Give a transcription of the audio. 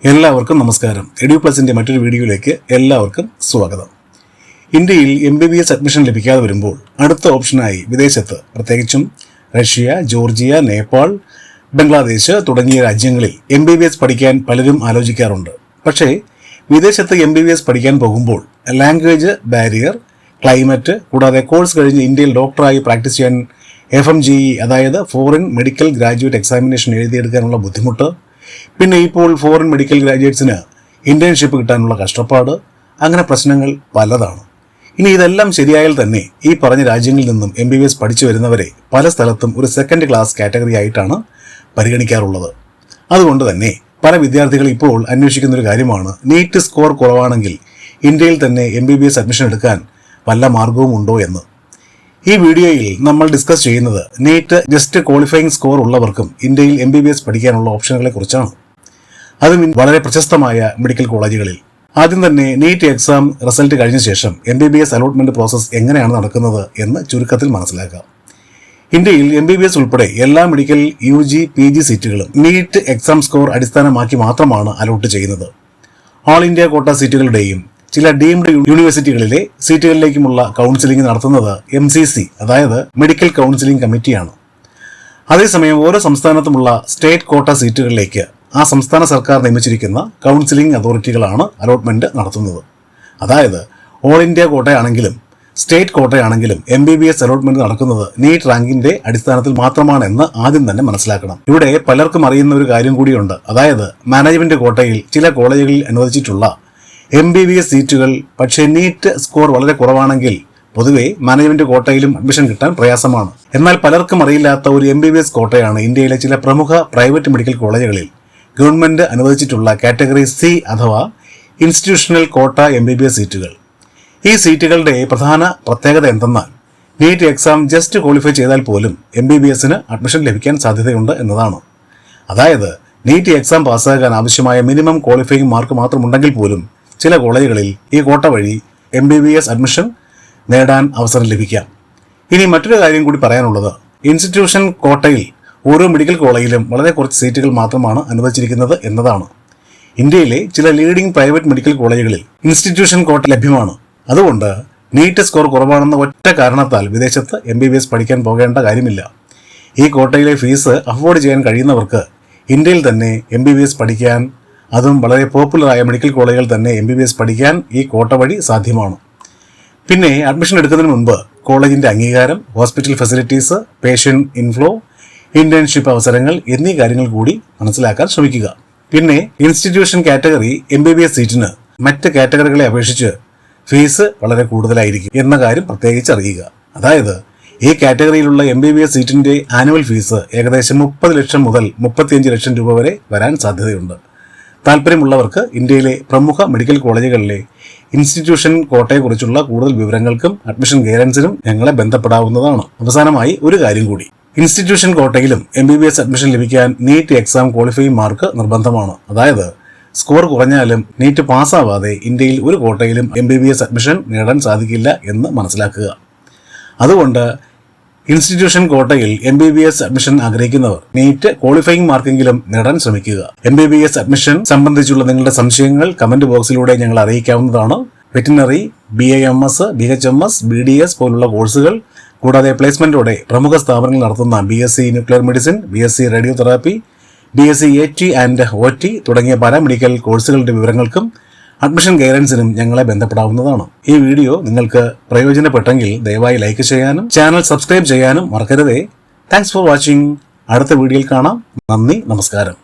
എല്ലാവർക്കും നമസ്കാരം. എഡ്യൂപ്ലസിന്റെ മറ്റൊരു വീഡിയോയിലേക്ക് എല്ലാവർക്കും സ്വാഗതം. ഇന്ത്യയിൽ MBBS അഡ്മിഷൻ ലഭിക്കാതെ വരുമ്പോൾ അടുത്ത ഓപ്ഷനായി വിദേശത്ത്, പ്രത്യേകിച്ചും റഷ്യ, ജോർജിയ, നേപ്പാൾ, ബംഗ്ലാദേശ് തുടങ്ങിയ രാജ്യങ്ങളിൽ MBBS പഠിക്കാൻ പലരും ആലോചിക്കാറുണ്ട്. പക്ഷേ വിദേശത്ത് MBBS പഠിക്കാൻ പോകുമ്പോൾ ലാംഗ്വേജ് ബാരിയർ, ക്ലൈമറ്റ്, കൂടാതെ കോഴ്സ് കഴിഞ്ഞ് ഇന്ത്യയിൽ ഡോക്ടറായി പ്രാക്ടീസ് ചെയ്യാൻ FMGE അതായത് ഫോറിൻ മെഡിക്കൽ ഗ്രാജുവേറ്റ് എക്സാമിനേഷൻ എഴുതിയെടുക്കാനുള്ള ബുദ്ധിമുട്ട്, പിന്നെ ഇപ്പോൾ ഫോറിൻ മെഡിക്കൽ ഗ്രാജുവേറ്റ്സിന് ഇന്റേൺഷിപ്പ് കിട്ടാനുള്ള കഷ്ടപ്പാട്, അങ്ങനെ പ്രശ്നങ്ങൾ പലതാണ്. ഇനി ഇതെല്ലാം ശരിയായാൽ തന്നെ ഈ പറഞ്ഞ രാജ്യങ്ങളിൽ നിന്നും MBBS പഠിച്ചു വരുന്നവരെ പല സ്ഥലത്തും ഒരു സെക്കൻഡ് ക്ലാസ് കാറ്റഗറി ആയിട്ടാണ് പരിഗണിക്കാറുള്ളത്. അതുകൊണ്ട് തന്നെ പല വിദ്യാർത്ഥികൾ ഇപ്പോൾ അന്വേഷിക്കുന്ന ഒരു കാര്യമാണ്, നീറ്റ് സ്കോർ കുറവാണെങ്കിൽ ഇന്ത്യയിൽ തന്നെ MBBS അഡ്മിഷൻ എടുക്കാൻ വല്ല മാർഗവും ഉണ്ടോ എന്ന്. ഈ വീഡിയോയിൽ നമ്മൾ ഡിസ്കസ് ചെയ്യുന്നത് നീറ്റ് ജസ്റ്റ് ക്വാളിഫയിങ് സ്കോർ ഉള്ളവർക്കും ഇന്ത്യയിൽ MBBS പഠിക്കാനുള്ള ഓപ്ഷനുകളെ കുറിച്ചാണ്. അതും വളരെ പ്രശസ്തമായ മെഡിക്കൽ കോളേജുകളിൽ. ആദ്യം തന്നെ നീറ്റ് എക്സാം റിസൾട്ട് കഴിഞ്ഞ ശേഷം MBBS അലോട്ട്മെന്റ് പ്രോസസ് എങ്ങനെയാണ് നടക്കുന്നത് എന്ന് ചുരുക്കത്തിൽ മനസ്സിലാക്കാം. ഇന്ത്യയിൽ MBBS ഉൾപ്പെടെ എല്ലാ മെഡിക്കൽ UG, PG സീറ്റുകളും നീറ്റ് എക്സാം സ്കോർ അടിസ്ഥാനമാക്കി മാത്രമാണ് അലോട്ട് ചെയ്യുന്നത്. ഓൾ ഇന്ത്യ കോട്ട സീറ്റുകളുടെയും ചില ഡീംഡ് യൂണിവേഴ്സിറ്റികളിലെ സീറ്റുകളിലേക്കുമുള്ള കൗൺസിലിംഗ് നടത്തുന്നത് MCC അതായത് മെഡിക്കൽ കൗൺസിലിംഗ് കമ്മിറ്റിയാണ്. അതേസമയം ഓരോ സംസ്ഥാനത്തുമുള്ള സ്റ്റേറ്റ് കോട്ട സീറ്റുകളിലേക്ക് ആ സംസ്ഥാന സർക്കാർ നിയമിച്ചിരിക്കുന്ന കൗൺസിലിംഗ് അതോറിറ്റികളാണ് അലോട്ട്മെന്റ് നടത്തുന്നത്. അതായത് ഓൾ ഇന്ത്യ കോട്ടയാണെങ്കിലും സ്റ്റേറ്റ് കോട്ടയാണെങ്കിലും MBBS അലോട്ട്മെന്റ് നടക്കുന്നത് നീറ്റ് റാങ്കിന്റെ അടിസ്ഥാനത്തിൽ മാത്രമാണെന്ന് ആദ്യം തന്നെ മനസ്സിലാക്കണം. ഇവിടെ പലർക്കും അറിയുന്ന ഒരു കാര്യം കൂടിയുണ്ട്. അതായത് മാനേജ്മെന്റ് കോട്ടയിൽ ചില കോളേജുകളിൽ അനുവദിച്ചിട്ടുള്ള MBBS സീറ്റുകൾ പക്ഷേ നീറ്റ് സ്കോർ വളരെ കുറവാണെങ്കിൽ പൊതുവെ മാനേജ്മെന്റ് കോട്ടയിലും അഡ്മിഷൻ കിട്ടാൻ പ്രയാസമാണ്. എന്നാൽ പലർക്കും അറിയില്ലാത്ത ഒരു MBBS കോട്ടയാണ് ഇന്ത്യയിലെ ചില പ്രമുഖ പ്രൈവറ്റ് മെഡിക്കൽ കോളേജുകളിൽ ഗവൺമെന്റ് അനുവദിച്ചിട്ടുള്ള കാറ്റഗറി C അഥവാ ഇൻസ്റ്റിറ്റ്യൂഷണൽ കോട്ട MBBS സീറ്റുകൾ. ഈ സീറ്റുകളുടെ പ്രധാന പ്രത്യേകത എന്തെന്നാൽ നീറ്റ് എക്സാം ജസ്റ്റ് ക്വാളിഫൈ ചെയ്താൽ പോലും MBBSന് അഡ്മിഷൻ ലഭിക്കാൻ സാധ്യതയുണ്ട് എന്നതാണ്. അതായത് നീറ്റ് എക്സാം പാസ്സാകാൻ ആവശ്യമായ മിനിമം ക്വാളിഫയിങ് മാർക്ക് മാത്രമുണ്ടെങ്കിൽ പോലും ചില കോളേജുകളിൽ ഈ കോട്ട വഴി MBBS അഡ്മിഷൻ നേടാൻ അവസരം ലഭിക്കാം. ഇനി മറ്റൊരു കാര്യം കൂടി പറയാനുള്ളത്, ഇൻസ്റ്റിറ്റ്യൂഷൻ കോട്ടയിൽ ഓരോ മെഡിക്കൽ കോളേജിലും വളരെ കുറച്ച് സീറ്റുകൾ മാത്രമാണ് അനുവദിച്ചിരിക്കുന്നത് എന്നതാണ്. ഇന്ത്യയിലെ ചില ലീഡിംഗ് പ്രൈവറ്റ് മെഡിക്കൽ കോളേജുകളിൽ ഇൻസ്റ്റിറ്റ്യൂഷൻ കോട്ട ലഭ്യമാണ്. അതുകൊണ്ട് നീറ്റ് സ്കോർ കുറവാണെന്ന ഒറ്റ കാരണത്താൽ വിദേശത്ത് MBBS പഠിക്കാൻ പോകേണ്ട കാര്യമില്ല. ഈ കോട്ടയിലെ ഫീസ് അഫോർഡ് ചെയ്യാൻ കഴിയുന്നവർക്ക് ഇന്ത്യയിൽ തന്നെ MBBS പഠിക്കാൻ, അതും വളരെ പോപ്പുലറായ മെഡിക്കൽ കോളേജുകൾ തന്നെ MBBS പഠിക്കാൻ ഈ കോട്ട വഴി സാധ്യമാണ്. പിന്നെ അഡ്മിഷൻ എടുക്കുന്നതിന് മുൻപ് കോളേജിന്റെ അംഗീകാരം, hospital facilities, patient inflow, internship അവസരങ്ങൾ എന്നീ കാര്യങ്ങൾ കൂടി മനസ്സിലാക്കാൻ ശ്രമിക്കുക. പിന്നെ ഇൻസ്റ്റിറ്റ്യൂഷൻ കാറ്റഗറി MBBS സീറ്റിന് മറ്റ് കാറ്റഗറികളെ അപേക്ഷിച്ച് ഫീസ് വളരെ കൂടുതലായിരിക്കും എന്ന കാര്യം പ്രത്യേകിച്ച് അറിയുക. അതായത് ഈ കാറ്റഗറിയിലുള്ള MBBS സീറ്റിന്റെ ആനുവൽ ഫീസ് ഏകദേശം 30 ലക്ഷം മുതൽ 35 ലക്ഷം രൂപ വരെ വരാൻ സാധ്യതയുണ്ട്. താല്പര്യമുള്ളവർക്ക് ഇന്ത്യയിലെ പ്രമുഖ മെഡിക്കൽ കോളേജുകളിലെ ഇൻസ്റ്റിറ്റ്യൂഷൻ കോട്ടയെക്കുറിച്ചുള്ള കൂടുതൽ വിവരങ്ങൾക്കും അഡ്മിഷൻ ഗൈഡൻസിനും ഞങ്ങളെ ബന്ധപ്പെടാവുന്നതാണ്. അവസാനമായി ഒരു കാര്യം കൂടി, ഇൻസ്റ്റിറ്റ്യൂഷൻ കോട്ടയിലും MBBS അഡ്മിഷൻ ലഭിക്കാൻ നീറ്റ് എക്സാം ക്വാളിഫയിങ് മാർക്ക് നിർബന്ധമാണ്. അതായത് സ്കോർ കുറഞ്ഞാലും നീറ്റ് പാസ്സാവാതെ ഇന്ത്യയിൽ ഒരു കോട്ടയിലും MBBS അഡ്മിഷൻ നേടാൻ സാധിക്കില്ല എന്ന് മനസ്സിലാക്കുക. അതുകൊണ്ട് ഇൻസ്റ്റിറ്റ്യൂഷൻ കോട്ടയിൽ MBBS അഡ്മിഷൻ ആഗ്രഹിക്കുന്നവർ നീറ്റ് ക്വാളിഫയിങ് മാർക്കെങ്കിലും നേടാൻ ശ്രമിക്കുക. MBBS അഡ്മിഷൻ സംബന്ധിച്ചുള്ള നിങ്ങളുടെ സംശയങ്ങൾ കമന്റ് ബോക്സിലൂടെ ഞങ്ങൾ അറിയിക്കാവുന്നതാണ്. വെറ്റിനറി, BAMS, BHMS, BDS പോലുള്ള കോഴ്സുകൾ കൂടാതെ പ്ലേസ്മെന്റോടെ പ്രമുഖ സ്ഥാപനങ്ങൾ നടത്തുന്ന BSc nuclear medicine, BSc radiotherapy, BSc AT and OT തുടങ്ങിയ പാരാമെഡിക്കൽ കോഴ്സുകളുടെ വിവരങ്ങൾക്കും അഡ്മിഷൻ ഗൈഡൻസിനും ഞങ്ങളെ ബന്ധപ്പെടാവുന്നതാണ്. ഈ വീഡിയോ നിങ്ങൾക്ക് പ്രയോജനപ്പെട്ടെങ്കിൽ ദയവായി ലൈക്ക് ചെയ്യാനും ചാനൽ സബ്സ്ക്രൈബ് ചെയ്യാനും മറക്കരുതേ. Thanks for watching. അടുത്ത വീഡിയോയിൽ കാണാം. നന്ദി, നമസ്കാരം.